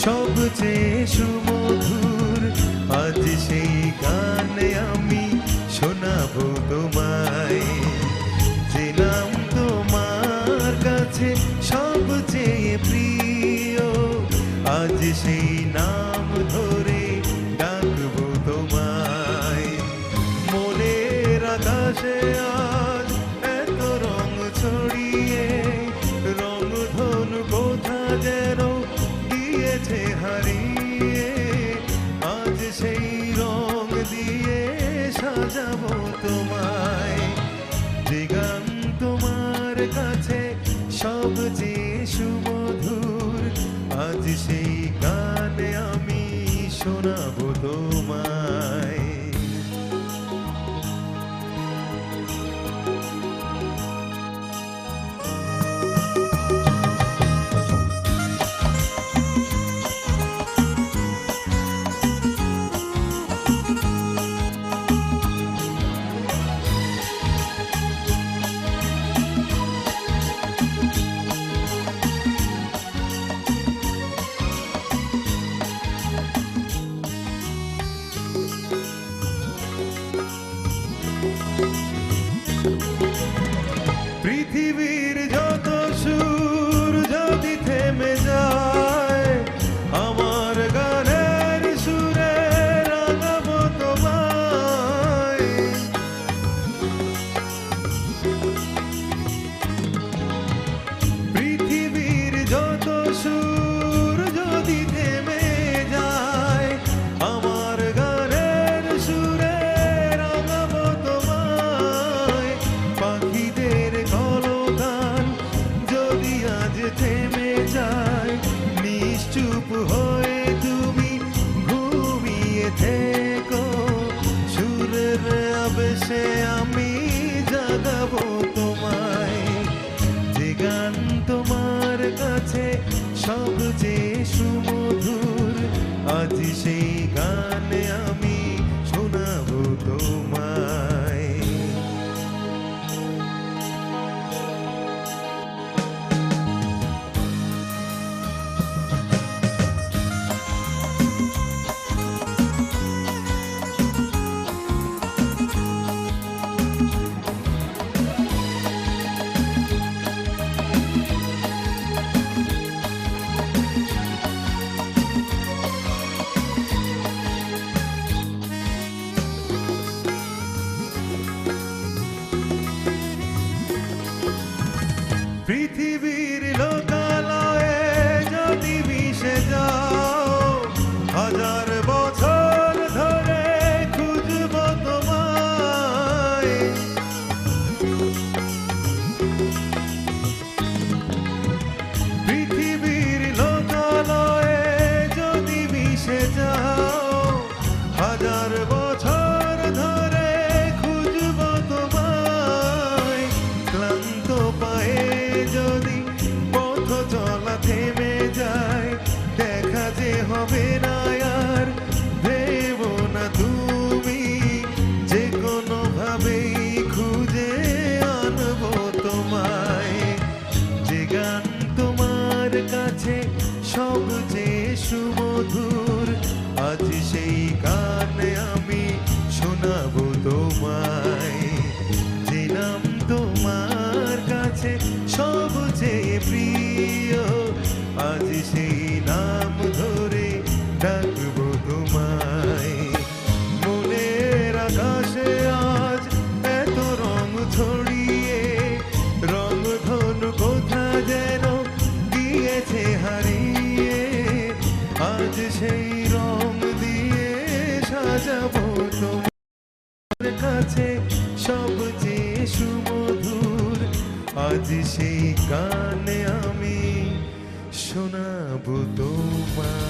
সবচেয়ে সুমধুর আজ সেই গানে আমি শোনাবো তোমায়। যে নাম তোমার কাছে সবচেয়ে প্রিয়, আজ সেই নাম ধরে ডাকবো তোমায়। মনের আকাশে আজ এত রং ছড়িয়ে, রংধনু কোথা যেন গিয়েছে হারিয়ে, আজ সেই রং দিয়ে সাজাবো তোমায়। যে গান তোমার কাছে সবচেয়ে সুমধুর, আজ সেই গানে আমি শোনাবো তোমায়। পৃথিবীর যত সুর যদি থেমে যায়, আমার গানের সুরে রাঙাবো তোমায়। পৃথিবীর যত সুর যদি থেমে যায়, আমার গানের সুরে রাঙাবো তোমায়। পাখিদের কলতান যদি আজ থেমে যায়, নিশ্চুপ হয়ে তুমি ঘুমিয়ে থেকো। সুরের আবেশে আমি জাগাবো তোমায়। যে গান তোমার কাছে সবচেয়ে সুমধুর, আজ সেই গানে আমি শোনাবো তোমায়। পৃথিবীর লোকালয়ে যদি মিশে যাও, হাজার বছর ধরে খুঁজবো তোমায়। পৃথিবীর লোকালয়ে যদি মিশে যাও, হাজার বছর ধরে খুঁজবো তোমায়। ক্লান্ত পায়ে যদি পথ চলা থেমে যায়, দেখা যে হবে না আর ভেবো না তুমি, যে কোনো ভাবেই খুঁজে আনবো তোমায়। যে গান তোমার কাছে সবচেয়ে সুমধুর, আজ সেই গানে আমি শোনাবো তোমায়। যে নাম তোমার কাছে সবচেয়ে প্রিয়, আজ সেই নাম ধরে ডাকবো তোমায়। মনের আকাশে আজ এত রং ছড়িয়ে, রংধনু কোথা যেন গিয়েছে হারিয়ে, আজ সেই রং দিয়ে সাজাবো তোমার কাছে সবচেয়ে সুমধুর, আজ সেই গানে আমি শোনাবো তোমায়।